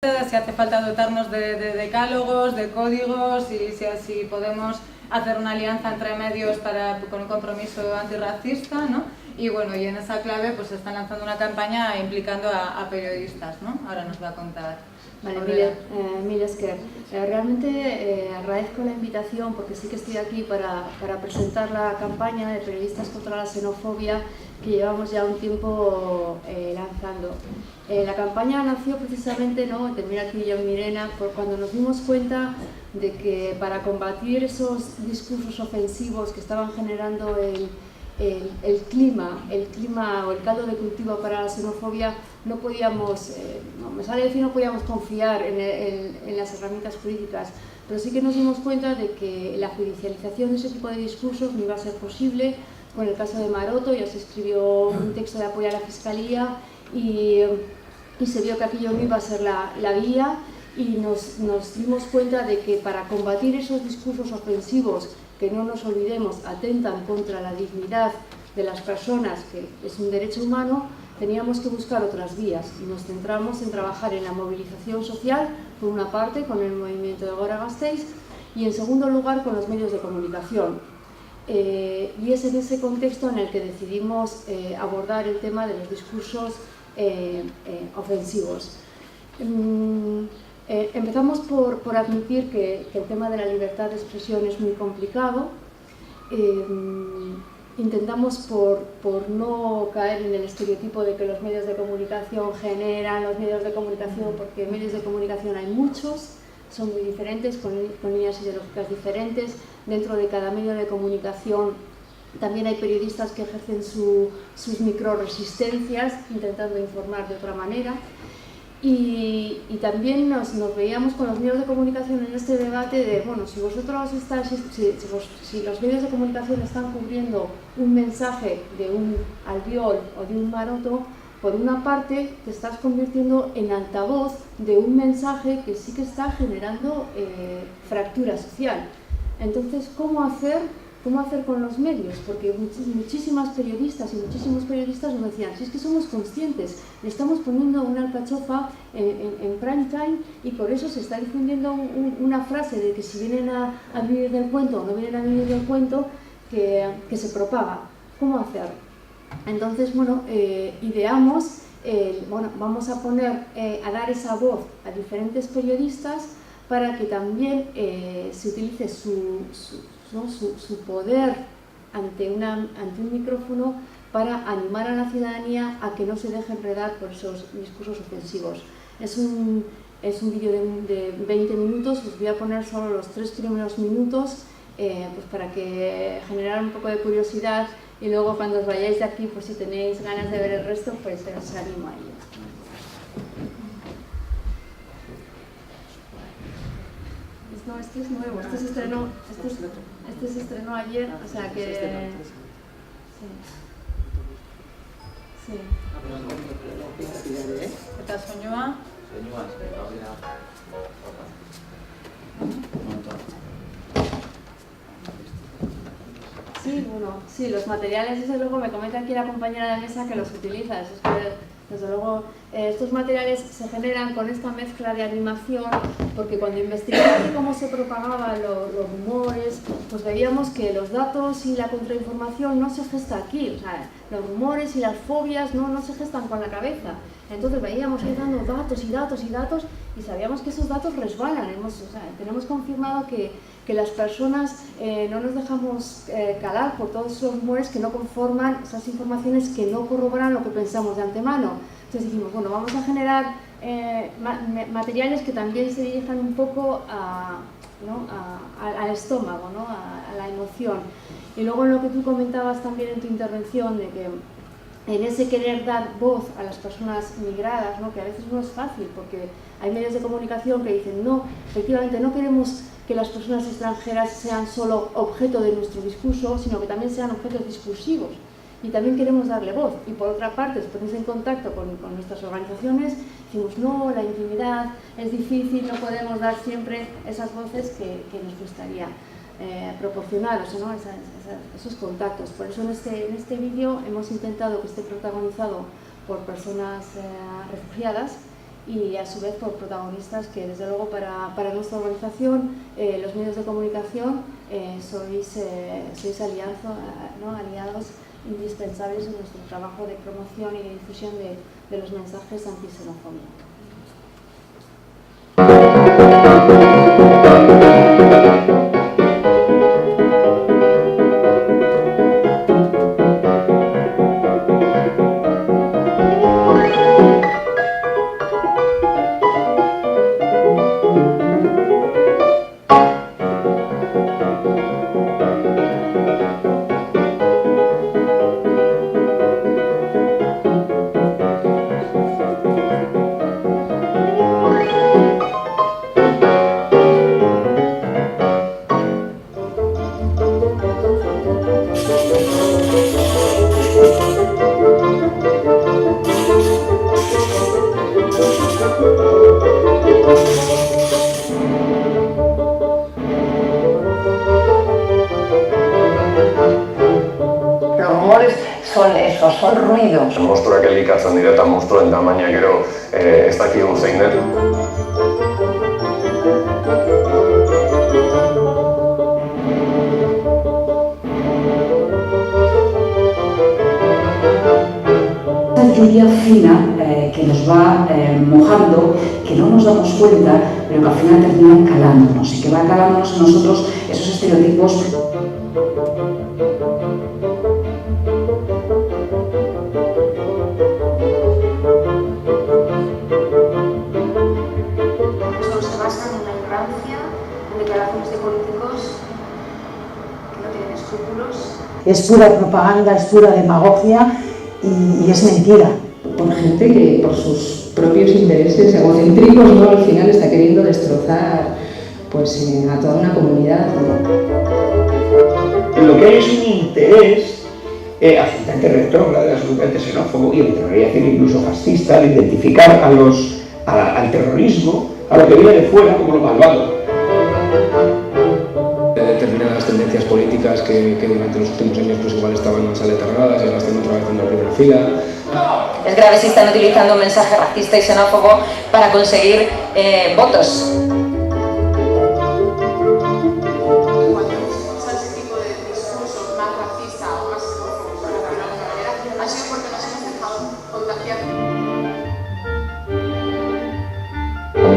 si hace falta dotarnos de decálogos, de códigos y si podemos hacer una alianza entre medios con un compromiso antirracista, ¿no? Y bueno, y en esa clave pues están lanzando una campaña implicando a periodistas, ¿no? Ahora nos va a contar. Vale, Emilia Esquer. Realmente agradezco la invitación porque sí que estoy aquí para presentar la campaña de Periodistas contra la Xenofobia que llevamos ya un tiempo lanzando. La campaña nació precisamente, ¿no? Termina aquí yo y Mirena, por cuando nos dimos cuenta de que para combatir esos discursos ofensivos que estaban generando el clima o el caldo de cultivo para la xenofobia, no podíamos, no podíamos confiar en las herramientas jurídicas, pero sí que nos dimos cuenta de que la judicialización de ese tipo de discursos no iba a ser posible. Con el caso de Maroto ya se escribió un texto de apoyo a la Fiscalía y se vio que aquello no iba a ser la vía, y nos dimos cuenta de que para combatir esos discursos ofensivos que, no nos olvidemos, atentan contra la dignidad de las personas, que es un derecho humano, teníamos que buscar otras vías, y nos centramos en trabajar en la movilización social, por una parte con el movimiento de Gora Gasteiz, y en segundo lugar con los medios de comunicación. Y es en ese contexto en el que decidimos abordar el tema de los discursos ofensivos. Empezamos por admitir que el tema de la libertad de expresión es muy complicado. Intentamos por no caer en el estereotipo de que los medios de comunicación generan los medios de comunicación, porque medios de comunicación hay muchos, son muy diferentes, con líneas ideológicas diferentes. Dentro de cada medio de comunicación también hay periodistas que ejercen sus microresistencias, intentando informar de otra manera. Y también nos veíamos con los medios de comunicación en este debate de, bueno, si vosotros si los medios de comunicación están cubriendo un mensaje de un Albiol o de un Maroto, por una parte te estás convirtiendo en altavoz de un mensaje que sí que está generando fractura social. Entonces, ¿cómo hacer con los medios? Porque muchísimas periodistas y muchísimos periodistas nos decían, si es que somos conscientes, le estamos poniendo una alcachofa en prime time, y por eso se está difundiendo una frase de que si vienen a vivir del cuento o no vienen a vivir del cuento, que se propaga. ¿Cómo hacer? Entonces, bueno, ideamos, vamos a poner, a dar esa voz a diferentes periodistas para que también se utilice su poder ante un micrófono para animar a la ciudadanía a que no se deje enredar por esos discursos ofensivos. Es un vídeo de 20 minutos, os voy a poner solo los 3 primeros minutos, pues para que generar un poco de curiosidad, y luego cuando os vayáis de aquí, pues si tenéis ganas de ver el resto, pues os animo a ello. No, este es nuevo, este se estrenó ayer, o sea que... Sí. Eta soinua? Sí, bueno, sí, los materiales, desde luego, me comenta aquí la compañera de mesa que los utiliza. Es que, desde luego, estos materiales se generan con esta mezcla de animación, porque cuando investigamos cómo se propagaban los rumores, pues veíamos que los datos y la contrainformación no se gesta aquí. O sea, los rumores y las fobias no se gestan con la cabeza. Entonces veíamos ir dando datos y datos y datos, y sabíamos que esos datos resbalan. Tenemos confirmado que las personas no nos dejamos calar por todos esos rumores que no conforman, esas informaciones que no corroboran lo que pensamos de antemano. Entonces dijimos, bueno, vamos a generar materiales que también se dirijan un poco al estómago, ¿no? a la emoción. Y luego en lo que tú comentabas también en tu intervención, de que en ese querer dar voz a las personas migradas, ¿no? Que a veces no es fácil, porque hay medios de comunicación que dicen, no, efectivamente no queremos que las personas extranjeras sean solo objeto de nuestro discurso, sino que también sean objetos discursivos, y también queremos darle voz. Y por otra parte, os ponéis en contacto con nuestras organizaciones, decimos, no, la intimidad es difícil, no podemos dar siempre esas voces que nos gustaría proporcionar, ¿no? esos contactos. Por eso en este vídeo hemos intentado que esté protagonizado por personas refugiadas, y a su vez por protagonistas que desde luego para nuestra organización, los medios de comunicación, sois aliados indispensables en nuestro trabajo de promoción y de difusión de los mensajes anti-xenofobia. Son ruidos. Mostruak elikatzen dira eta mostruen tamaina gero ez dakigu zein den. Lluvia fina que nos va mojando, que no nos damos cuenta, pero que al final termina calándonos y que va calándonos en nosotros esos estereotipos. Es pura propaganda, es pura demagogia y es mentira. Por gente que por sus propios intereses egocéntricos, ¿no? Al final está queriendo destrozar pues, a toda una comunidad, ¿no? Lo que hay es un interés absolutamente retrógrado, absolutamente xenófobo y me atrevería a decir incluso fascista, de identificar al terrorismo, a lo que viene de fuera como lo malvado. Determinadas tendencias políticas que durante los últimos años pues igual estaban más aletargadas y ahora están otra vez en la primera fila. Es grave si están utilizando un mensaje racista y xenófobo para conseguir votos.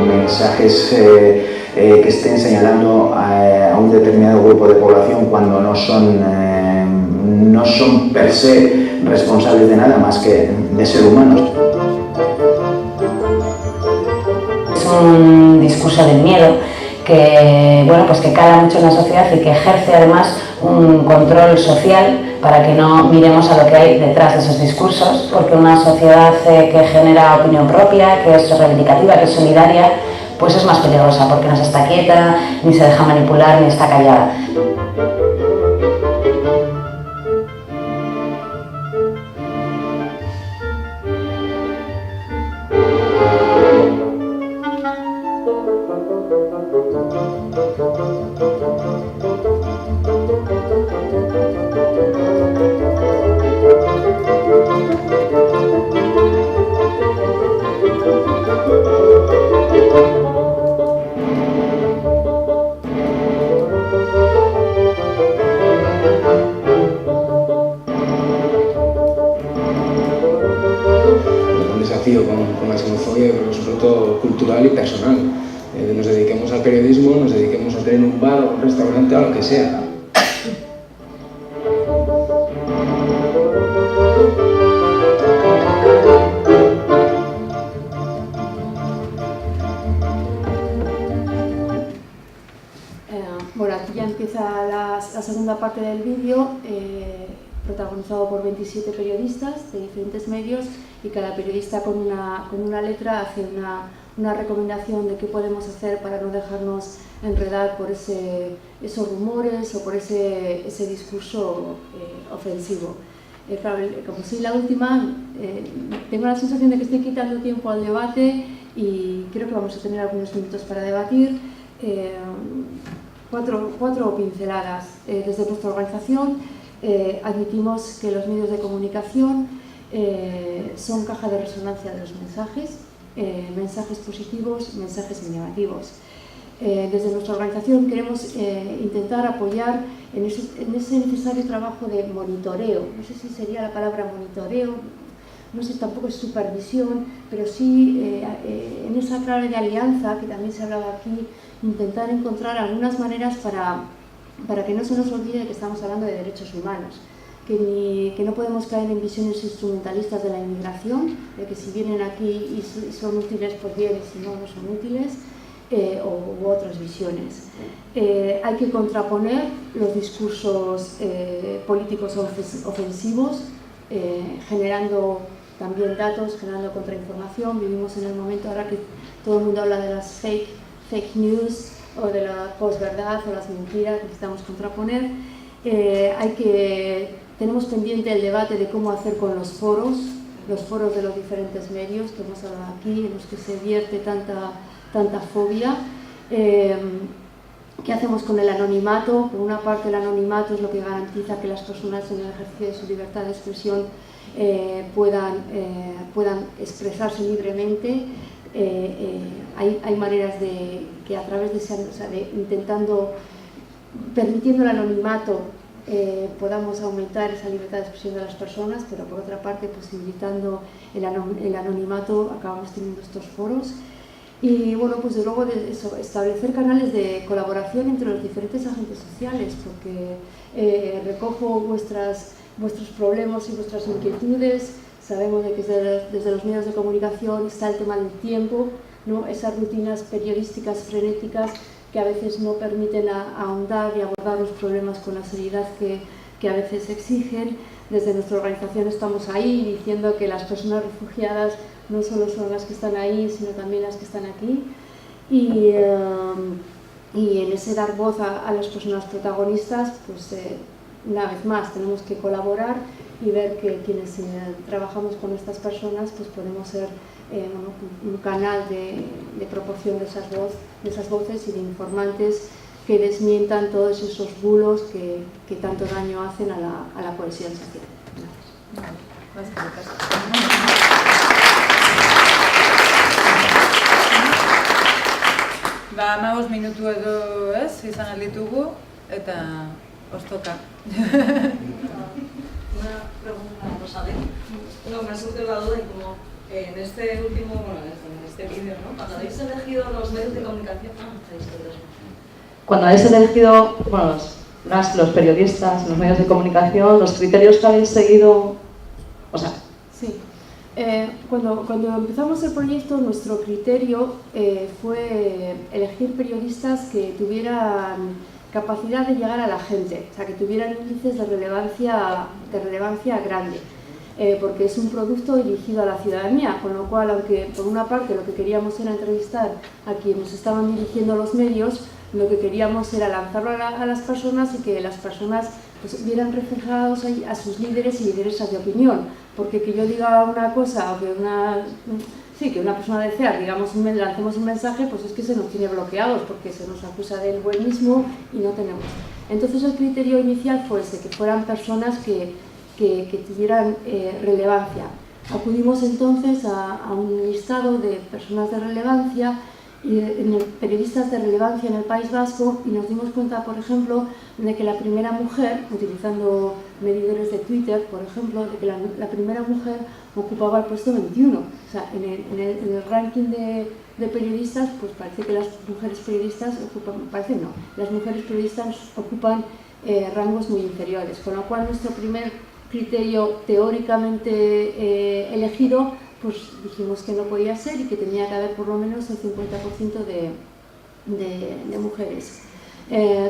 Mensajes que estén señalando a un determinado grupo de población cuando no son per se responsables de nada más que de ser humanos. Es un discurso del miedo que, bueno, pues que cala mucho en la sociedad y que ejerce además un control social para que no miremos a lo que hay detrás de esos discursos, porque una sociedad que genera opinión propia, que es reivindicativa, que es solidaria, pues es más peligrosa porque no se está quieta, ni se deja manipular, ni está callada. Con la xenofobia, pero sobre todo cultural y personal. Nos dediquemos al periodismo, nos dediquemos a tener un bar o un restaurante, a lo que sea. Bueno, aquí ya empieza la segunda parte del vídeo, protagonizado por 27 periodistas de diferentes medios, y cada periodista con una letra hace una recomendación de qué podemos hacer para no dejarnos enredar por esos rumores o por ese discurso ofensivo. Claro, como soy la última, tengo la sensación de que estoy quitando tiempo al debate y creo que vamos a tener algunos minutos para debatir. Cuatro pinceladas. Desde nuestra organización admitimos que los medios de comunicación son caja de resonancia de los mensajes mensajes positivos, mensajes negativos. Desde nuestra organización queremos intentar apoyar en ese necesario trabajo de monitoreo. No sé si sería la palabra monitoreo, no sé, tampoco es supervisión, pero sí en esa clave de alianza que también se hablaba aquí, intentar encontrar algunas maneras para que no se nos olvide que estamos hablando de derechos humanos, que no podemos caer en visiones instrumentalistas de la inmigración, de que si vienen aquí y son útiles, pues bien, y si no, no son útiles, u otras visiones. Hay que contraponer los discursos políticos ofensivos, generando también datos, generando contrainformación. Vivimos en el momento ahora que todo el mundo habla de las fake news o de la posverdad o las mentiras, necesitamos contraponer. Tenemos pendiente el debate de cómo hacer con los foros de los diferentes medios que hemos hablado aquí, en los que se vierte tanta fobia. ¿Qué hacemos con el anonimato? Por una parte, el anonimato es lo que garantiza que las personas en el ejercicio de su libertad de expresión puedan expresarse libremente. Hay maneras de que a través permitiendo el anonimato podamos aumentar esa libertad de expresión de las personas, pero por otra parte, posibilitando el anonimato, acabamos teniendo estos foros. Y bueno, pues de luego establecer canales de colaboración entre los diferentes agentes sociales, porque recojo vuestros problemas y vuestras inquietudes. Sabemos de que desde los medios de comunicación está el tema del tiempo, ¿no? Esas rutinas periodísticas frenéticas que a veces no permiten ahondar y abordar los problemas con la seriedad que a veces exigen. Desde nuestra organización estamos ahí diciendo que las personas refugiadas no solo son las que están ahí, sino también las que están aquí. Y en ese dar voz a las personas protagonistas, pues una vez más tenemos que colaborar y ver que quienes trabajamos con estas personas pues podemos ser un canal de proporción de esas voces y de informantes que desmientan todos esos bulos que tanto daño hacen a la cohesión social. Gracias. Ba, 15 minutu edo izan alditugu, eta ostoka. Una pregunta, Rosalén. Me ha surgido la duda y como en este último, en este vídeo, ¿no? Cuando habéis elegido los medios de comunicación, cuando habéis elegido, los periodistas, los medios de comunicación, los criterios que habéis seguido, Sí. Cuando empezamos el proyecto, nuestro criterio fue elegir periodistas que tuvieran capacidad de llegar a la gente, o sea, que tuvieran índices de relevancia grande, porque es un producto dirigido a la ciudadanía, con lo cual, aunque por una parte lo que queríamos era entrevistar a quienes estaban dirigiendo los medios, lo que queríamos era lanzarlo a las personas y que las personas pues vieran reflejados ahí a sus líderes y lideresas de opinión, porque que yo diga una cosa o que una persona de CEAR, lancemos un mensaje, pues es que se nos tiene bloqueados porque se nos acusa del buenismo y no tenemos. Entonces el criterio inicial fue ese, que fueran personas que tuvieran relevancia. Acudimos entonces a un listado de personas de relevancia y periodistas de relevancia en el País Vasco, y nos dimos cuenta, por ejemplo, de que la primera mujer, utilizando medidores de Twitter, por ejemplo, de que la primera mujer ocupaba el puesto 21. O sea, en el ranking de periodistas, pues parece que las mujeres periodistas ocupan rangos muy inferiores, con lo cual nuestro primer criterio teóricamente elegido, pues dijimos que no podía ser y que tenía que haber por lo menos el 50% de mujeres.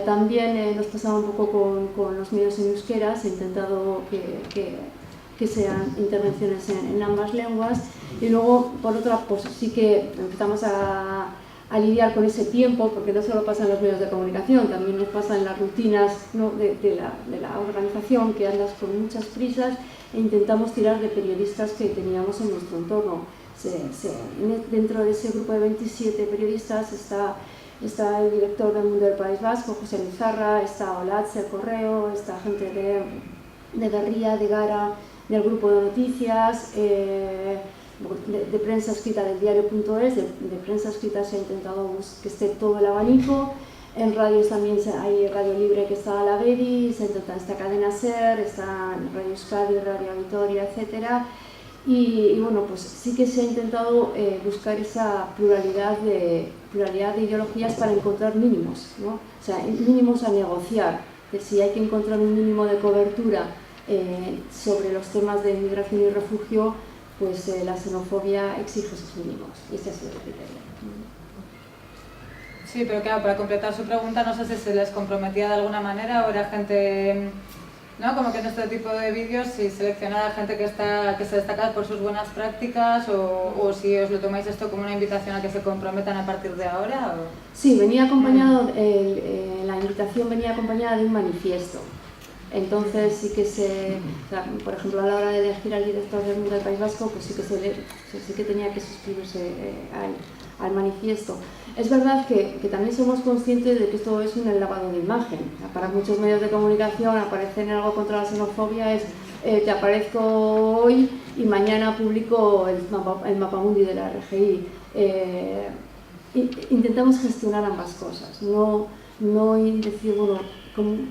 También nos pasaba un poco con los medios en euskera, se ha intentado que sean intervenciones en ambas lenguas, y luego por otra pues sí que empezamos a lidiar con ese tiempo, porque no solo pasa en los medios de comunicación, también nos pasa en las rutinas, ¿no? de la organización, que andas con muchas prisas, e intentamos tirar de periodistas que teníamos en nuestro entorno. Dentro de ese grupo de 27 periodistas está el director del Mundo del País Vasco, José Lizarra, está Olatze Correo, está gente de Berría, de Gara, del grupo de noticias, de prensa escrita del diario.es, de prensa escrita se ha intentado que esté todo el abanico. En radios también hay Radio Libre, que está a la Beri, se intenta esta Cadena SER, está Radio Euskadi, Radio Vitoria, etc. Y bueno, pues sí que se ha intentado buscar esa pluralidad de ideologías para encontrar mínimos, ¿no? O sea, mínimos a negociar, de si hay que encontrar un mínimo de cobertura sobre los temas de inmigración y refugio, pues la xenofobia exige sus mínimos, y ese ha sido el criterio. Sí, pero claro, para completar su pregunta, no sé si se les comprometía de alguna manera o era gente, ¿no? Como que en este tipo de vídeos si seleccionaba gente que se destaca por sus buenas prácticas o si os lo tomáis esto como una invitación a que se comprometan a partir de ahora. ¿O? Sí, venía acompañado, la invitación venía acompañada de un manifiesto. Entonces sí que por ejemplo, a la hora de elegir al director del Mundo del País Vasco, pues sí que tenía que suscribirse al manifiesto. Es verdad que también somos conscientes de que esto es un lavado de imagen. Para muchos medios de comunicación aparecer en algo contra la xenofobia es te aparezco hoy y mañana publico el mapamundi de la RGI. Intentamos gestionar ambas cosas, no decir, bueno,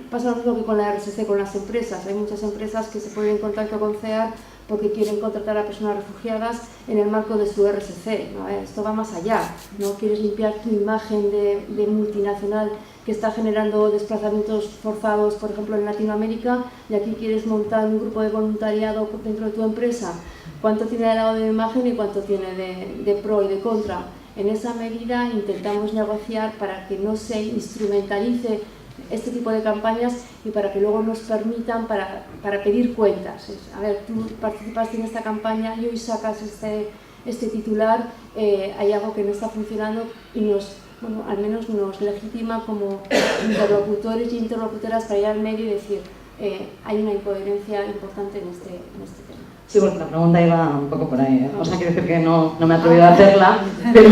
pasa lo mismo que con la RSC, con las empresas. Hay muchas empresas que se ponen en contacto con CEAR porque quieren contratar a personas refugiadas en el marco de su RSC. ¿No? Esto va más allá. No quieres limpiar tu imagen de multinacional que está generando desplazamientos forzados, por ejemplo, en Latinoamérica, y aquí quieres montar un grupo de voluntariado dentro de tu empresa. ¿Cuánto tiene de lado de imagen y cuánto tiene de pro y de contra? En esa medida intentamos negociar para que no se instrumentalice este tipo de campañas y para que luego nos permitan para pedir cuentas. A ver, tú participaste en esta campaña y hoy sacas este titular, hay algo que no está funcionando y al menos nos legitima como interlocutores y interlocutoras para ir al medio y decir hay una incoherencia importante en este tema. Sí, porque la pregunta iba un poco por ahí, O sea, quiero decir que no me he atrevido a hacerla, pero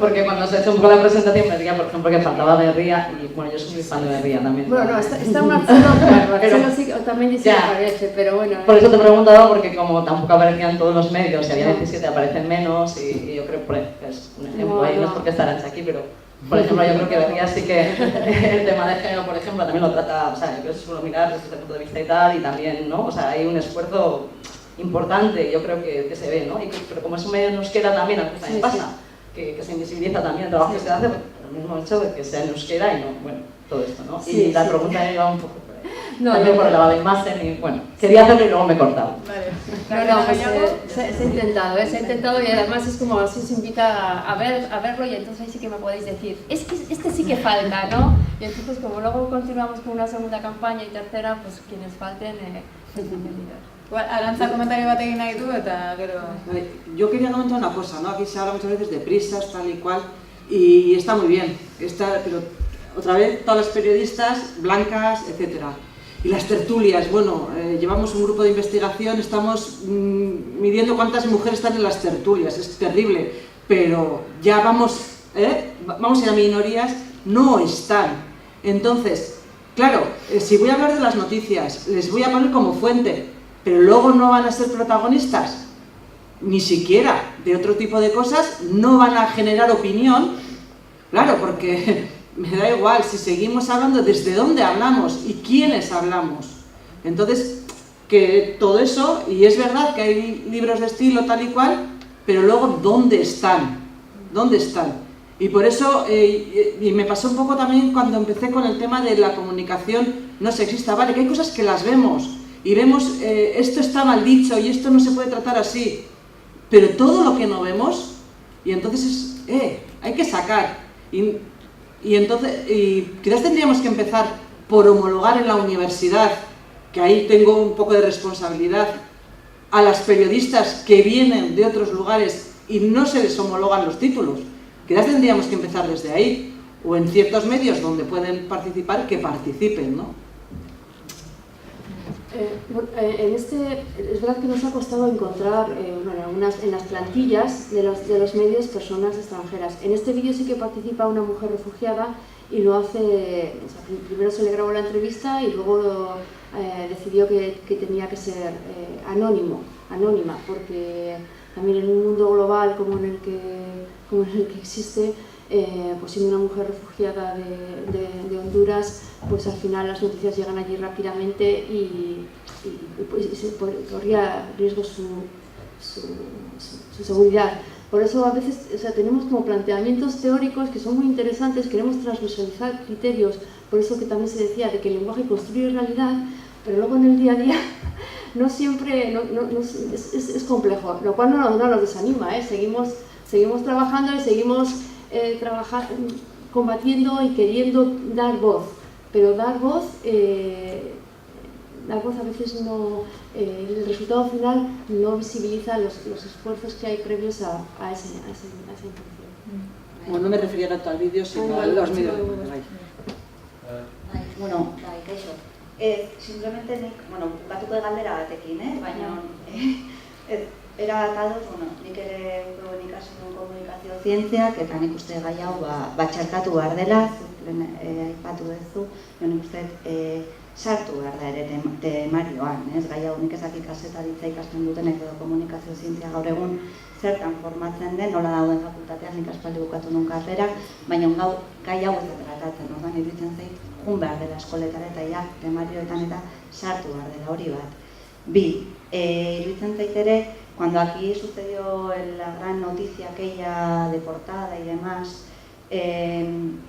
porque cuando se ha hecho un poco la presentación me decía, por ejemplo, que faltaba Berria, y bueno, yo soy muy fan de Berria también. Bueno, no, está Marcelo, claro, sí, también dice que aparece, pero bueno. Por eso te he preguntado, porque como tampoco aparecían todos los medios, si había 17 aparecen menos, y yo creo que es un ejemplo ahí, no es porque está Arantxa aquí, pero por ejemplo, yo creo que Berria sí que el tema de género, por ejemplo, también lo trata, o sea, yo creo que se suele mirar desde este punto de vista y tal, y también, ¿no? O sea, hay un esfuerzo importante, yo creo que se ve, ¿no? Pero como es un medio en euskera también, algo que también pasa, que se invisibiliza también el trabajo que se hace, por el mismo hecho de que sea en euskera y no, bueno, todo esto, ¿no? Y la pregunta iba un poco también por el lavado de imagen y, bueno, quería hacerlo y luego me he cortado. Vale. No, pues se ha intentado y además es como así os invita a verlo y entonces ahí sí que me podéis decir, es que este sí que falta, ¿no? Y entonces como luego continuamos con una segunda campaña y tercera, pues quienes falten, bienvenidos. Arantxa, comentario bat egin nahi du eta gero... Yo quería comentar una cosa, ¿no? Aquí se habla muchas veces de prisas, tal y cual, y está muy bien, pero otra vez todas las periodistas blancas, etcétera. Y las tertulias, bueno, llevamos un grupo de investigación, estamos midiendo cuántas mujeres están en las tertulias, es terrible, pero ya vamos a ir a minorías, no están. Entonces, claro, si voy a hablar de las noticias, les voy a poner como fuente, pero luego no van a ser protagonistas, ni siquiera de otro tipo de cosas, no van a generar opinión, claro, porque... Me da igual, si seguimos hablando desde dónde hablamos y quiénes hablamos. Entonces, que todo eso, y es verdad que hay libros de estilo tal y cual, pero luego, ¿dónde están? ¿Dónde están? Y por eso, y me pasó un poco también cuando empecé con el tema de la comunicación no sexista, vale, que hay cosas que las vemos, y vemos, esto está mal dicho y esto no se puede tratar así, pero todo lo que no vemos, y entonces hay que sacar. Y entonces, quizás tendríamos que empezar por homologar en la universidad, que ahí tengo un poco de responsabilidad, a las periodistas que vienen de otros lugares y no se les homologan los títulos. Quizás tendríamos que empezar desde ahí, o en ciertos medios donde pueden participar, que participen, ¿no? Es verdad que nos ha costado encontrar en las plantillas de los medios personas extranjeras. En este vídeo sí que participa una mujer refugiada y lo hace, primero se le grabó la entrevista y luego decidió que tenía que ser anónima, porque también en un mundo global como en el que existe, pues siendo una mujer refugiada de Honduras, pues al final las noticias llegan allí rápidamente y pues, se corría riesgo su seguridad. Por eso a veces, o sea, tenemos como planteamientos teóricos que son muy interesantes, queremos transversalizar criterios, por eso que también se decía de que el lenguaje construye realidad, pero luego en el día a día no siempre es complejo, lo cual no nos desanima, seguimos trabajando y seguimos combatiendo y queriendo dar voz, pero dar voz a veces no, el resultado final no visibiliza los esfuerzos que hay previos a esa intención. Bueno, no me refería tanto al vídeo, sino a los medios. Bueno, kaixo. Simplemente nik, bukatuko galdera batekin, baina era bataduz, nik ere ikasi duen komunikazio zientziak, eta nik uste gai hau batxarkatu behar dela, aipatu duzu, nik uste sartu behar da ere temarioan, gai hau nik ezak ikasetaritza ikasten dutenek edo komunikazio zientzia gaur egun zertan formatzen den, nola dauden fakultatean, nik aspaldi bukatu nuen karrera, baina gai hau ez da tratatzen, ordan iruditzen zait, jun behar dela eskoletara eta temarioetan eta sartu behar dela hori bat. Bi, iruditzen zait ere, cuando aquí sucedió la gran noticia aquella de portada y demás, en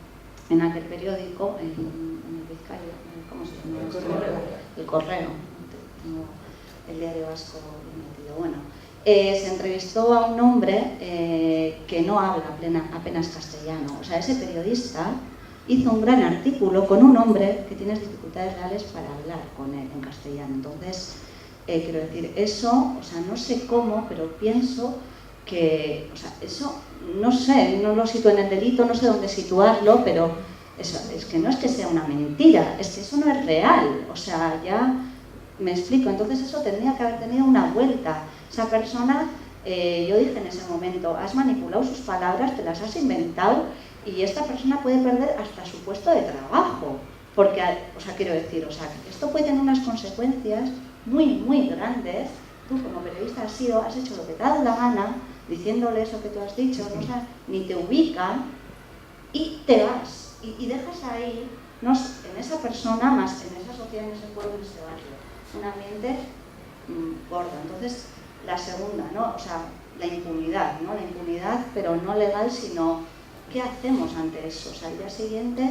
aquel periódico, en el Vizcaya, ¿cómo se llama? El Correo, el diario vasco metido. Bueno, se entrevistó a un hombre que no habla apenas castellano. O sea, ese periodista hizo un gran artículo con un hombre que tiene dificultades reales para hablar con él en castellano. Entonces, quiero decir, eso, o sea, no sé cómo, pero pienso que, o sea, eso, no sé, no lo sitúo en el delito, no sé dónde situarlo, pero eso, es que no es que sea una mentira, es que eso no es real, o sea, ya me explico, entonces eso tendría que haber tenido una vuelta. Esa persona, yo dije en ese momento, has manipulado sus palabras, te las has inventado y esta persona puede perder hasta su puesto de trabajo, porque, o sea, quiero decir, o sea, esto puede tener unas consecuencias muy grandes. Tú como periodista has hecho lo que te ha dado la gana, diciéndole eso que tú has dicho, no, o sea, ni te ubican y te vas y dejas ahí, no, en esa persona, más en esa sociedad, en ese pueblo, en ese barrio, un ambiente gordo. Entonces, la segunda, ¿no? O sea, la impunidad, ¿no? La impunidad, pero no legal, sino ¿qué hacemos ante eso? O sea, al día siguiente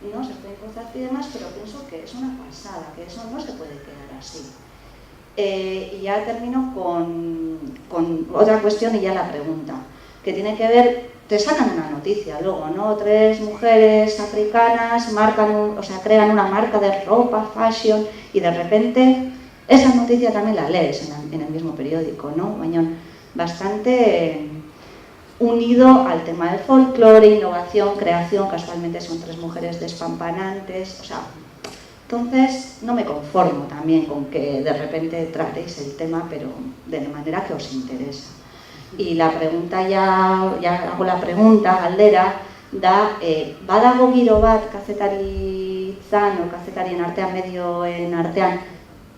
no se puede encontrar y demás, pero pienso que es una pasada, que eso no se puede quedar así. Y ya termino con otra cuestión y ya la pregunta, que tiene que ver, te sacan una noticia luego, ¿no? 3 mujeres africanas crean una marca de ropa, fashion, y de repente esa noticia también la lees en el mismo periódico, ¿no? Bastante unido al tema del folclore, innovación, creación, casualmente son 3 mujeres despampanantes, o sea, entonces no me conformo también con que de repente tratéis el tema, pero de manera que os interesa. Y la pregunta, ya hago la pregunta, galdera, badago giro bat kazetaritzan o kazetarien artean, medioen artean,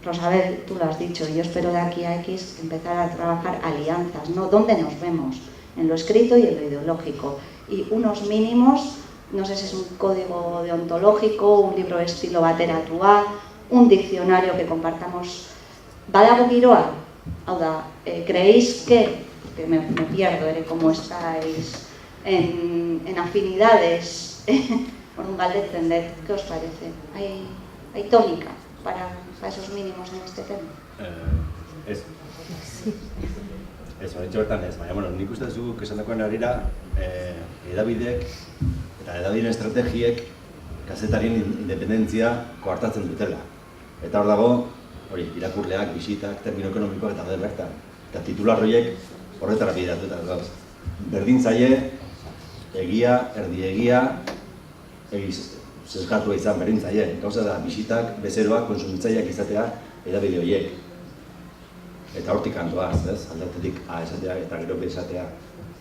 Rosabel, tú lo has dicho, yo espero de aquí a X empezar a trabajar alianzas, ¿no? ¿Dónde nos vemos? En lo escrito y en lo ideológico. Y unos mínimos, no sé si es un código deontológico, un libro de estilo bateratua, un diccionario que compartamos. Badago giroa, hau da, ¿creéis que me pierdo, cómo estáis en afinidades? Por un galdetzen dut, ¿qué os parece? ¿Hay tónica para esos mínimos en este tema? Ez, hori txortan ez, baina, nik uste dugu esan dagoen harira edabidek eta edabideen estrategiek kazetarien independentzia koartatzen dutela. Eta hor dago, irakurleak, bisitak, termino ekonomikoak eta bertan. Eta titular horiek horretara bideratu eta gauz. Berdin zaie, egia, erdiegia, sesgatua izan berdin zaie. Gauza da, bisitak, bezeroak, konsumitzaileak izatea edabide horiek. Eta hortik handoaz, aldatetik A esatea eta gero B esatea.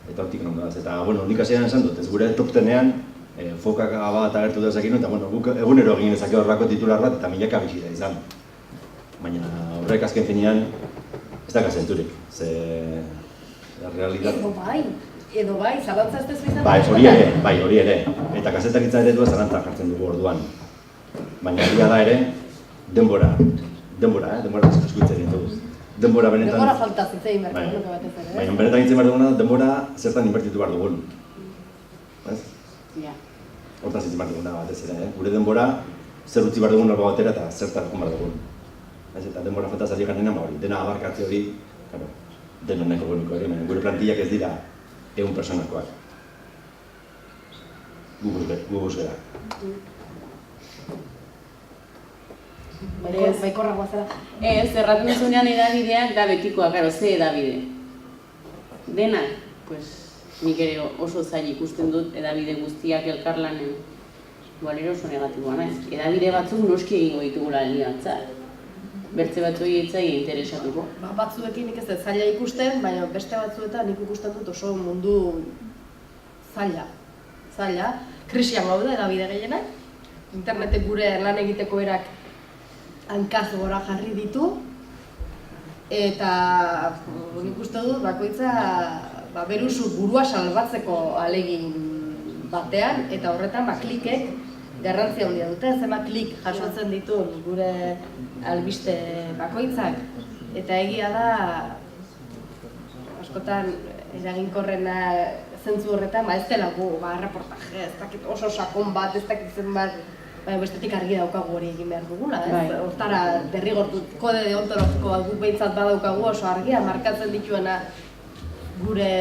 Eta hortik handoaz. Eta, nik hasieran esan dut, ez gure top 10ean fokak bat agertu dezakin, eta guk egunero egin ezake horrako titular bat eta milaka bisita izan. Baina horrek azken finean ez daka zenturik. realidad. Edo bai, zalantza ez dezu izan? Bai, hori ere. Eta kazetaritza eredua zalantza jartzen dugu orduan. Baina egia da ere, denbora eskuitza egin dugu. Denbora benetan... Denbora falta zitzein behar dugu batez ere. Baina benetan egin behar duguna, denbora zertan inbertitu behar dugun. Hortan zitzen behar duguna batez ere, gure denbora zer utzi behar dugun alba batera eta zertan jun behar dugun. Eta denbora falta zari garenan hori, dena abarkatze hori, denon nahiko boniko hori, gure plantillak ez dira 100 personakoak. Guguz gara. Baikorra guazera. Ez, erratu mezunean edabideak da betikoa, gero, ze edabide. Denak, nik ere oso zail ikusten dut edabide guztiak elkarlanen. Igualero oso negatiboa naiz. Edabide batzuk noski egingo ditugula aliantzak. Bertze batzuei etzai interesatuko. Batzuekin nik ez dut zaila ikusten, baina beste batzuetan nik ikusten dut oso mundu zaila. Krisian gaude edabide gehienak. Internetek gure lan egiteko erak hankaz gora jarri ditu. Eta nik uste dut bakoitza beruzu burua salbatzeko ahalegin batean, eta horretan klikek garrantzia handia dute, zema klik jasotzen ditu gure albiste bakoitzak. Eta egia da, askotan eraginkorrena zentzu horretan, ez dela gu, reportaje, ez dakit oso sakon bat, ez dakit zen bat, bestetik argi daukagu hori egin behar dugula, ez? Hortara derrigortu, kode deontologiko bat guk behintzat badaukagu oso argia, markatzen dituena gure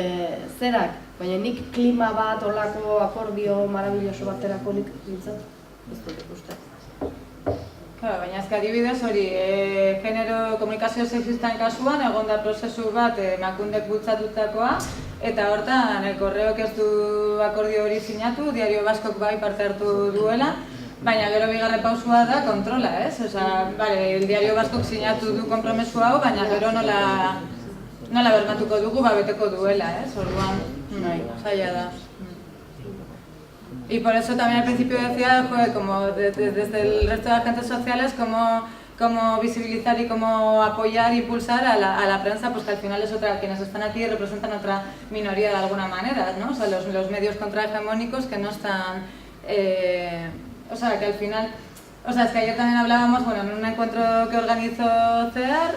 zerak. Baina nik klima bat, olako akordio marabilloso baterako nik bintzat, ez dut ikusten. Baina ezka adibidez hori, genero komunikazio sexistan kasuan egon da prozesu bat Emakundek bultzatutakoa, eta hortan Korreok ez du akordio hori sinatu, Diario Baskok bai parte hartu duela, baina gero bigarren pausua da kontrola, ez? El Diario Baskok sinatu du konpromesu hau, baina gero nola bermatuko dugu, beteko duela, ez? Orduan, zaila da. Y por eso también al principio decía, como desde el resto de agentes sociales, cómo visibilizar y cómo apoyar y impulsar a la prensa, pues que al final es quienes están aquí representan otra minoría de alguna manera, ¿no? O sea, los medios contrahegemónicos que no están... que al final... es que ayer también hablábamos, en un encuentro que organizó CEAR,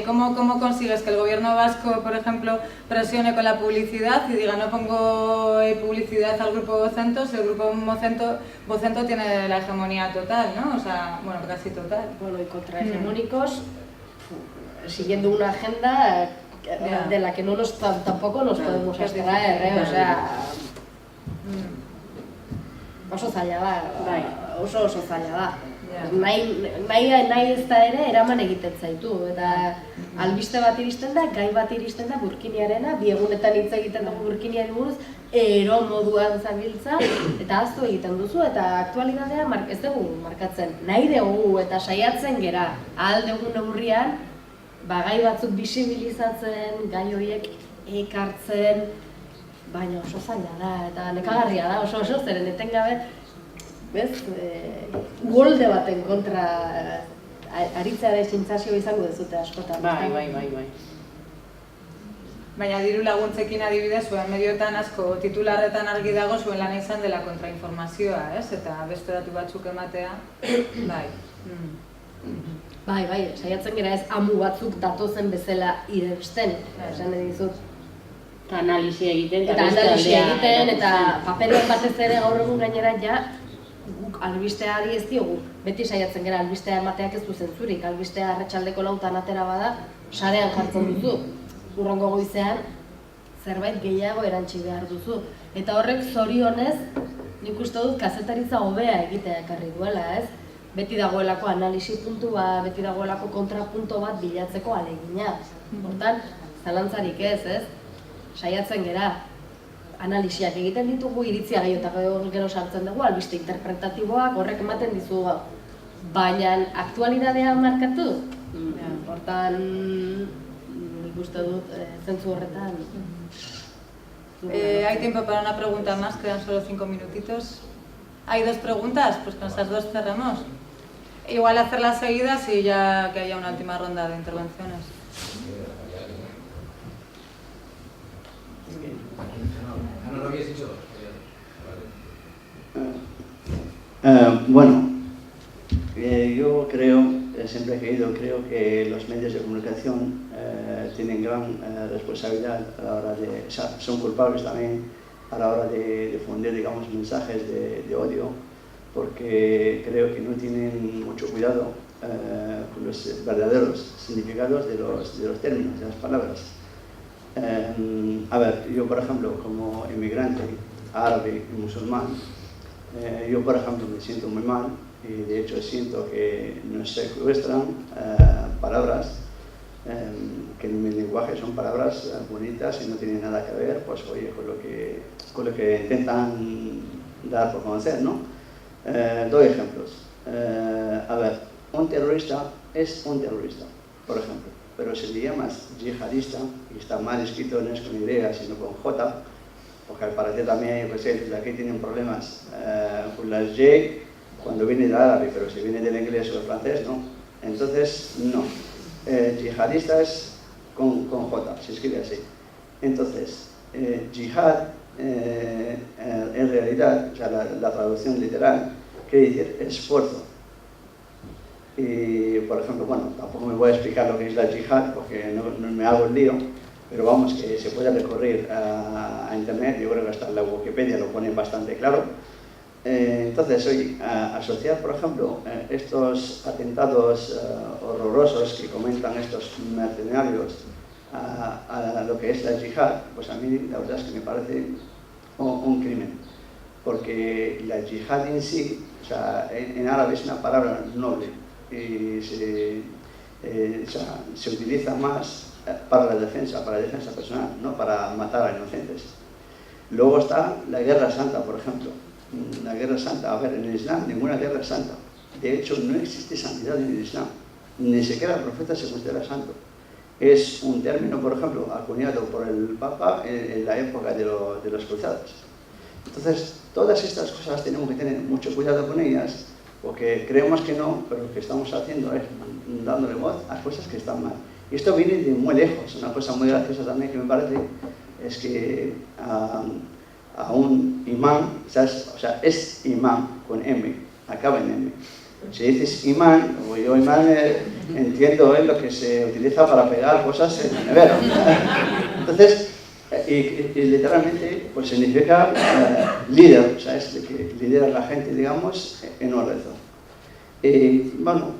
cómo consigues que el gobierno vasco, por ejemplo, presione con la publicidad y diga no pongo publicidad al grupo Vocento, si el grupo Vocento tiene la hegemonía total, ¿no? Casi total. Y contrahegemónicos, siguiendo una agenda de la que tampoco nos podemos abstraer, oso zaila da, oso zaila da. Nahi ez da ere eraman egiten zaitu, eta albiste bat iristen da, gai bat iristen da Burkiniarena, bi egunetan hitz egiten dugu Burkiniari buruz, ero moduan zabiltza, eta ahaztu egiten duzu, eta aktualidadea ez dugu markatzen. Nahi dugu eta saiatzen gera, ahal dugu neurrian, gai batzuk bisibilizatzen, gai horiek ekartzen, baina oso zaila da, eta nekagarria da, oso zeren etengabe, golde baten kontra aritzea da sentsazio izango dezute askotan. Bai. Baina diru laguntzekin adibidez, zuen medioetan asko titularretan argi dago zuen lan izan dela kontrainformazioa, eta beste datu batzuk ematea, bai. Bai, saiatzen gara ez amu batzuk datozen bezala iresten, esan edizut. Eta analisia egiten, eta paperean batez ere gaur egun gainera guk albisteari ez diogu. Beti saiatzen gara albistea emateak ez du zentzurik, albistea arratsaldeko 4 atera bada, sarean jartzen duzu. Hurrengo goizean zerbait gehiago erantsi behar duzu. Eta horrek zorionez, nik uste dut kazetaritza hobea egitea ekarri duela, ez? Beti dagoelako analisi puntu bat, beti dagoelako kontrapunto bat bilatzeko ahalegina. Hortan, zalantzarik ez? Saiatzen gera, analisiak egiten ditugu, iritzia gehiago gero sartzen dugu, albiste interpretatiboak, horrek ematen dizu, baina aktualidadea markatu. Hortan, nik uste dut, zentzu horretan. Hay tiempo para una pregunta más, quedan solo 5 minutitos. Hay 2 preguntas, pues con esas 2 cerramos. Igual hacerlas seguidas y ya que haya una última ronda de intervenciones. habías dicho. Bueno, yo creo, siempre he creído, creo que los medios de comunicación tienen gran responsabilidad a la hora de, o sea, son culpables también a la hora de difundir, digamos, mensajes de odio, porque creo que no tienen mucho cuidado con los verdaderos significados de los términos, de las palabras. A ver, yo por ejemplo, como inmigrante árabe y musulmán, yo por ejemplo me siento muy mal y de hecho siento que nos secuestran palabras que en mi lenguaje son palabras bonitas y no tienen nada que ver, pues oye, con lo que intentan dar por conocer, ¿no? Doy ejemplos. A ver, un terrorista es un terrorista, por ejemplo, pero si le llamas yihadista, y está mal escrito, no es con Y, sino con J, porque al parecer también, yo que sé, aquí tienen problemas con las Y cuando viene del árabe, pero si viene del inglés o del francés, no. Entonces, no. Yihadista es con J, se escribe así. Entonces, yihad, en realidad, o sea, la traducción literal, quiere decir esfuerzo. Y, por ejemplo, bueno, tampoco me voy a explicar lo que es la yihad, porque no me hago el lío, pero vamos, que se puede recurrir a internet, yo creo que hasta en la Wikipedia lo ponen bastante claro. Entonces, oye, asociar, por ejemplo, estos atentados horrorosos que comentan estos mercenarios a lo que es la yihad, pues a mí la verdad es que me parece un crimen, porque la yihad en sí, o sea, en árabe es una palabra noble y se utiliza más para la defensa personal, no para matar a inocentes. Luego está la Guerra Santa, por ejemplo. La Guerra Santa, a ver, en el Islam ninguna guerra es santa. De hecho, no existe santidad en el Islam. Ni siquiera el profeta se considera santo. Es un término, por ejemplo, acuñado por el Papa en la época de las cruzadas. Entonces, todas estas cosas tenemos que tener mucho cuidado con ellas, porque creemos que no, pero lo que estamos haciendo es dándole voz a cosas que están mal. Y esto viene de muy lejos. Una cosa muy graciosa también que me parece es que a un imán, ¿sabes? O sea, es imán con M, acaba en M. Si dices imán, como yo imán entiendo lo que se utiliza para pegar cosas en la nevera. Entonces, y literalmente pues significa líder, o sea, es el que lidera a la gente, digamos, en un rezo. Bueno,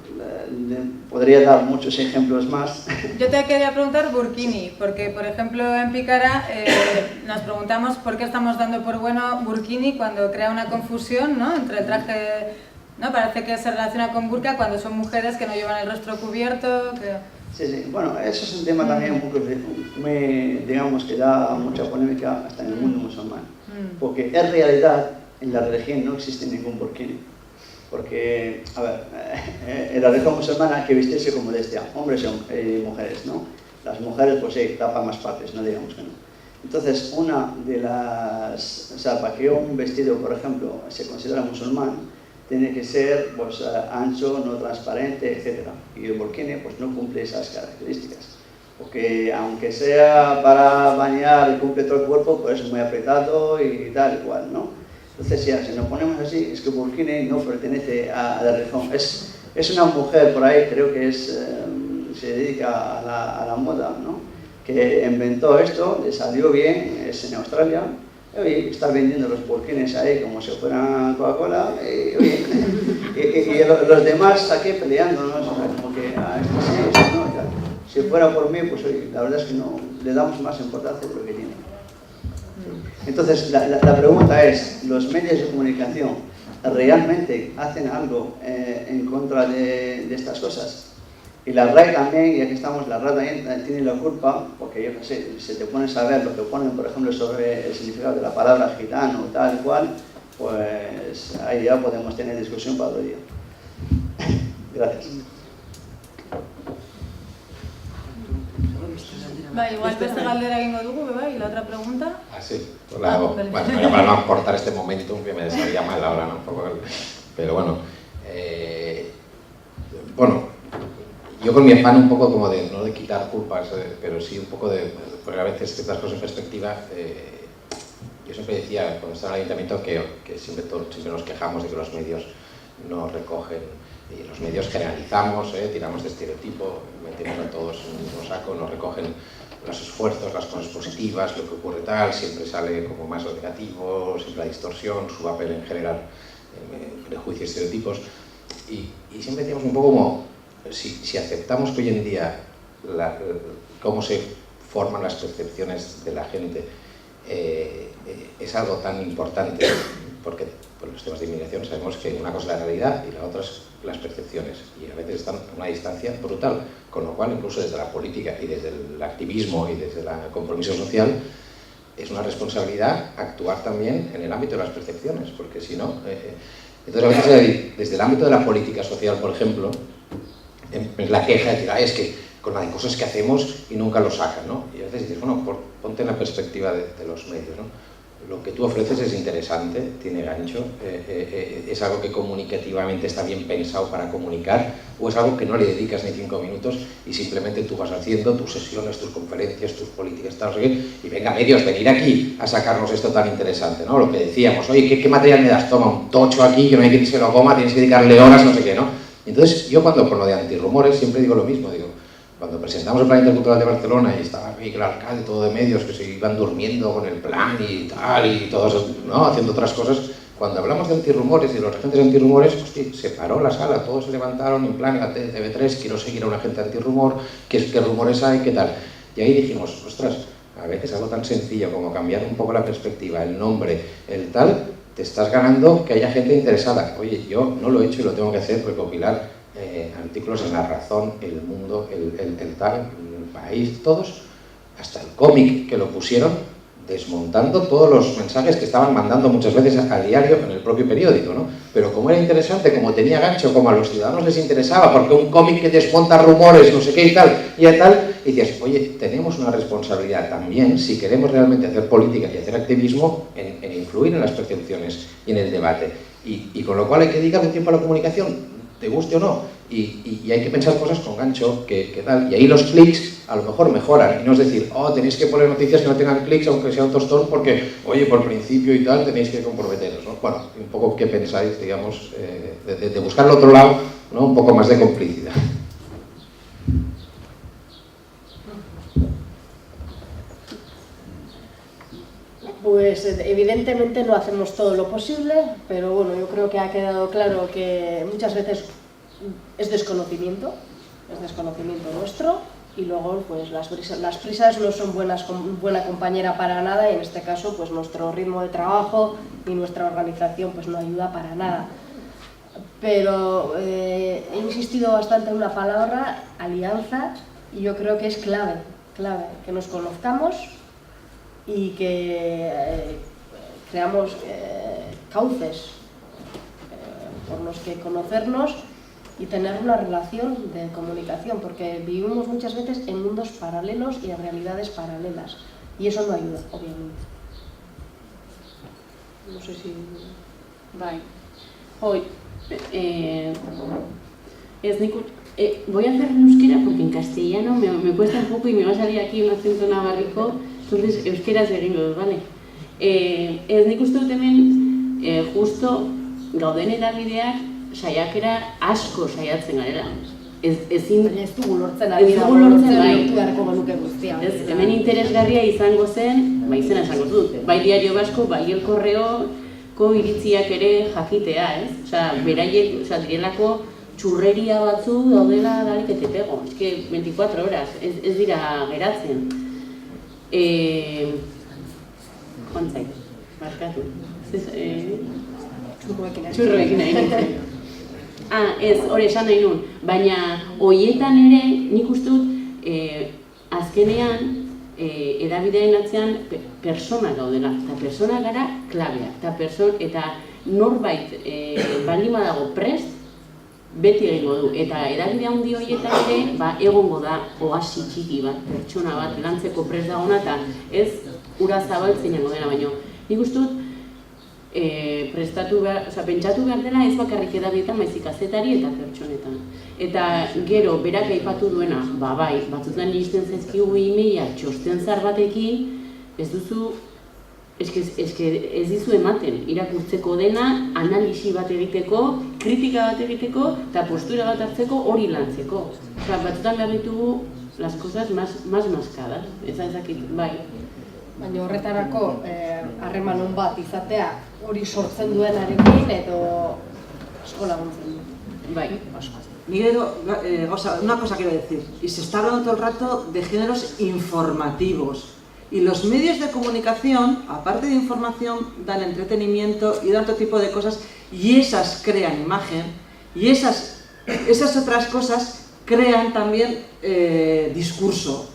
podría dar muchos ejemplos más. Yo te quería preguntar burkini, porque por ejemplo en Picara nos preguntamos por qué estamos dando por bueno burkini cuando crea una confusión, ¿no?, entre el traje, ¿no? Parece que se relaciona con burka cuando son mujeres que no llevan el rostro cubierto. Sí, sí, bueno, eso es un tema también muy, digamos, que da mucha polémica hasta en el mundo musulmán, porque en realidad en la religión no existe ningún burkini. Porque, a ver, en la religión musulmana hay que vestirse con modestia, hombres y mujeres, ¿no? Las mujeres pues sí, tapan más partes, no digamos que no. Entonces, una de las... O sea, para que un vestido, por ejemplo, se considera musulmán, tiene que ser pues ancho, no transparente, etc. Y el burkini pues no cumple esas características. Porque aunque sea para bañar y cumple todo el cuerpo, pues es muy apretado y tal y cual, ¿no? Entonces ya, si nos ponemos así, es que burkini no pertenece a la religión. Es una mujer por ahí, creo que se dedica a la moda, ¿no?, que inventó esto, le salió bien, es en Australia, y está vendiendo los burkinis ahí como si fueran Coca-Cola, y los demás aquí peleando, ¿no? O sea, como que, esto sí, esto no, ya. Si fuera por mí, pues oye, la verdad es que no le damos más importancia de lo que tiene. Entonces, la pregunta es, ¿los medios de comunicación realmente hacen algo en contra de estas cosas? Y la RAE también, ya que estamos, la RAE también tiene la culpa, porque yo no sé, si te pones a ver lo que ponen, por ejemplo, sobre el significado de la palabra gitano, tal cual, pues ahí ya podemos tener discusión para otro día. Gracias. Igual beste galdera egingo dugu, y la otra pregunta. Sí, bueno, para no cortar este momento, que me salía mal ahora, ¿no? Pero bueno, yo con mi afán un poco como de, no de quitar culpas, pero sí un poco de, porque a veces ciertas cosas en perspectiva, yo siempre decía cuando estaba en el ayuntamiento que siempre nos quejamos de que los medios no recogen, y los medios generalizamos, tiramos de estereotipo, metemos a todos en el mismo saco, no recogen los esfuerzos, las cosas positivas, lo que ocurre tal, siempre sale como más lo negativo, siempre la distorsión, su papel en generar prejuicios y estereotipos. Y siempre decíamos un poco como, si aceptamos que hoy en día cómo se forman las percepciones de la gente es algo tan importante, porque por los temas de inmigración sabemos que una cosa es la realidad y la otra es las percepciones, y a veces están a una distancia brutal, con lo cual incluso desde la política y desde el activismo y desde el compromiso social es una responsabilidad actuar también en el ámbito de las percepciones, porque si no... entonces a veces desde el ámbito de la política social, por ejemplo, la queja de decir, es que con las cosas que hacemos y nunca lo sacan, ¿no? Y a veces dices, bueno, ponte en la perspectiva de los medios, ¿no? Lo que tú ofreces es interesante, tiene gancho, es algo que comunicativamente está bien pensado para comunicar, o es algo que no le dedicas ni 5 minutos y simplemente tú vas haciendo tus sesiones, tus conferencias, tus políticas, tal, no sé qué, y venga, medios, venir aquí a sacarnos esto tan interesante, ¿no? Lo que decíamos, oye, ¿qué material me das? Toma un tocho aquí, que no hay que se lo coma, tienes que dedicarle horas, no sé qué, ¿no? Entonces, yo con lo de antirrumores siempre digo lo mismo, digo, cuando presentamos el Plan Intercultural de Barcelona y estaba aquí el alcalde, todo de medios, que se iban durmiendo con el plan y tal, y todos, ¿no?, haciendo otras cosas, cuando hablamos de antirrumores y de los agentes antirrumores, hostia, se paró la sala, todos se levantaron, en plan, la TV3, quiero seguir a un agente antirrumor, qué rumores hay, qué tal. Y ahí dijimos, ostras, a veces algo tan sencillo como cambiar un poco la perspectiva, el nombre, el tal, te estás ganando que haya gente interesada. Oye, yo no lo he hecho y lo tengo que hacer, recopilar artículos en La Razón, El Mundo, el Tal, El País, todos, hasta el cómic que lo pusieron, desmontando todos los mensajes que estaban mandando muchas veces al diario en el propio periódico, ¿no? Pero como era interesante, como tenía gancho, como a los ciudadanos les interesaba, porque un cómic que desmonta rumores, no sé qué y tal, y dices, oye, tenemos una responsabilidad también, si queremos realmente hacer política y hacer activismo, en influir en las percepciones y en el debate. Y con lo cual hay que dedicar un tiempo a la comunicación, te guste o no, y hay que pensar cosas con gancho, que tal, y ahí los clics a lo mejor mejoran, y no es decir, tenéis que poner noticias que no tengan clics, aunque sea un tostón, porque, oye, por principio y tal, tenéis que comprometeros, ¿no? Bueno, un poco qué pensáis, digamos, de buscar el otro lado, ¿no?, un poco más de complicidad. Pues evidentemente no hacemos todo lo posible, pero bueno, yo creo que ha quedado claro que muchas veces es desconocimiento nuestro, y luego pues las prisas no son buena compañera para nada, y en este caso pues nuestro ritmo de trabajo y nuestra organización pues no ayuda para nada. Pero he insistido bastante en una palabra, alianza, y yo creo que es clave que nos conozcamos y que creamos cauces por los que conocernos y tener una relación de comunicación, porque vivimos muchas veces en mundos paralelos y en realidades paralelas, y eso no ayuda, obviamente. No sé si... Bai. Hoy, voy a hacer en euskera porque en castellano me cuesta un poco y me va a salir aquí un acento navarrico, entonces euskeraz egingo dut, bale? Ez nik uste dut hemen justo gauden edabideak saiakera asko saiatzen garela. Ez dugu lortzen beharko genuke guztia. Hemen interesgarria izango zen, izena esango dut, bai Diario Vasco, bai El Correoko iritziak ere jakitea, ez? Osea, beraiek, direlako txurreria batzu daudela darik etepego, eske 24 horas, ez dira geratzen. Joantzai, markatu. Txurroekin nahi nintzen. Ez, hori esan nahi nun, baina horietan ere nik uste dut azkenean edabideen atzean persona gaudela, eta persona gara klabea, eta norbait balima dago prest, beti egingo du, eta edabide handi horietan ere egongo da oasi txiki bat, pertsona bat, lantzeko prest dagona, eta ez ura zabaltzen jango dena, baino nik uste dut pentsatu behar dela ez bakarrik edabideetan, baizik kazetari eta pertsonetan. Eta gero, berak aipatu duena, bai, batzutan iristen zaizkigu e-mailak txosten zar batekin, ez duzu ez dizu ematen, irakurtzeko dena, analisi bat egiteko, kritika bat egiteko, eta postura bat hartzeko hori lantzeko. Batzutan behar ditugu las cosas más mascadas, ezakit, bai. Baina horretarako harreman bat izatea hori sortzen duenarekin edo asko laguntzen du. Bai. Miguel, una cosa quiero decir, y se está hablando todo el rato de géneros informativos. Y los medios de comunicación, aparte de información, dan entretenimiento y dan otro tipo de cosas, y esas crean imagen, y esas otras cosas crean también discurso.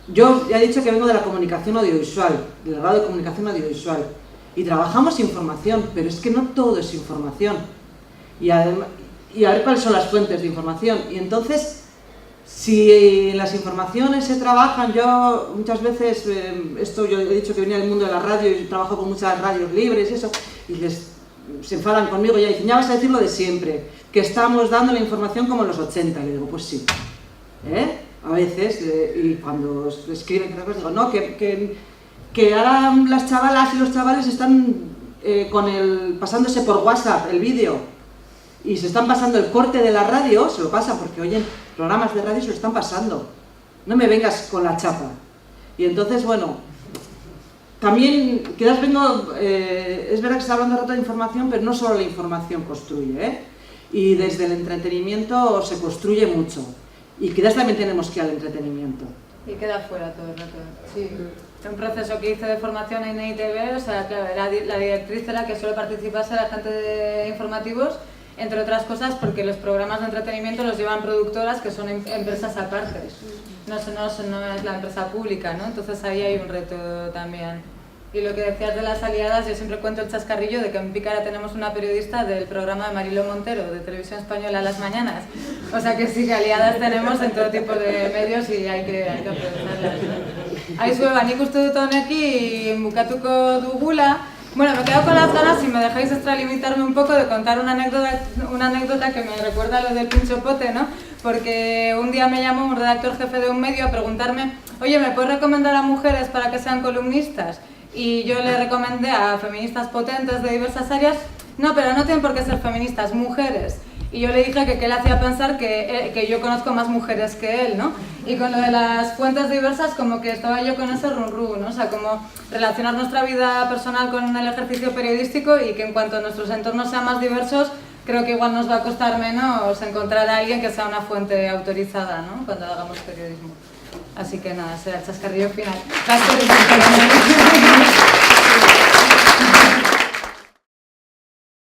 Yo ya he dicho que vengo de la comunicación audiovisual, del grado de comunicación audiovisual, y trabajamos información, pero es que no todo es información. Y a ver cuáles son las fuentes de información. Y entonces, si en las informaciones se trabajan, yo muchas veces, yo he dicho que venía del mundo de la radio y trabajo con muchas radios libres y eso, y se enfadan conmigo y ya dicen, ya vas a decir lo de siempre, que estamos dando la información como en los 80. Y le digo, pues sí, a veces, y cuando escriben digo, no, que ahora las chavalas y los chavales están pasándose por WhatsApp el vídeo, y se están pasando el corte de la radio, se lo pasan porque oyen programas de radio y se lo están pasando. No me vengas con la chapa. Y entonces, bueno, también, quizás vengo, es verdad que se está hablando rato de información, pero no solo la información construye, y desde el entretenimiento se construye mucho. Y quizás también tenemos que ir al entretenimiento. Y queda fuera todo el rato. Sí. Un proceso que hice de formación en ITV, o sea, claro, la directriz era que solo participase la gente de informativos, entre otras cosas porque los programas de entretenimiento los llevan productoras que son empresas aparte, no es la empresa pública, ¿no? Entonces ahí hay un reto también. Y lo que decías de las aliadas, yo siempre cuento el chascarrillo de que en Pícara tenemos una periodista del programa de Mariló Montero, de Televisión Española a las mañanas. O sea que sí, que aliadas tenemos en todo tipo de medios y hay que aprovecharlas, ¿no? Aizueba, nik uste dut honekin bukatuko dugula. Bueno, me quedo con las ganas, si me dejáis extralimitarme un poco, de contar una anécdota que me recuerda a lo del pincho pote, ¿no? Porque un día me llamó un redactor jefe de un medio a preguntarme, oye, ¿me puedes recomendar a mujeres para que sean columnistas? Y yo le recomendé a feministas potentes de diversas áreas, no, pero no tienen por qué ser feministas, mujeres. Y yo le dije que qué le hacía pensar que yo conozco más mujeres que él, ¿no? Y con lo de las fuentes diversas, como que estaba yo con ese run-run, ¿no? O sea, como relacionar nuestra vida personal con el ejercicio periodístico y que en cuanto nuestros entornos sean más diversos, creo que igual nos va a costar menos encontrar a alguien que sea una fuente autorizada, ¿no? Cuando hagamos periodismo. Así que nada, será el chascarrillo final. Gracias.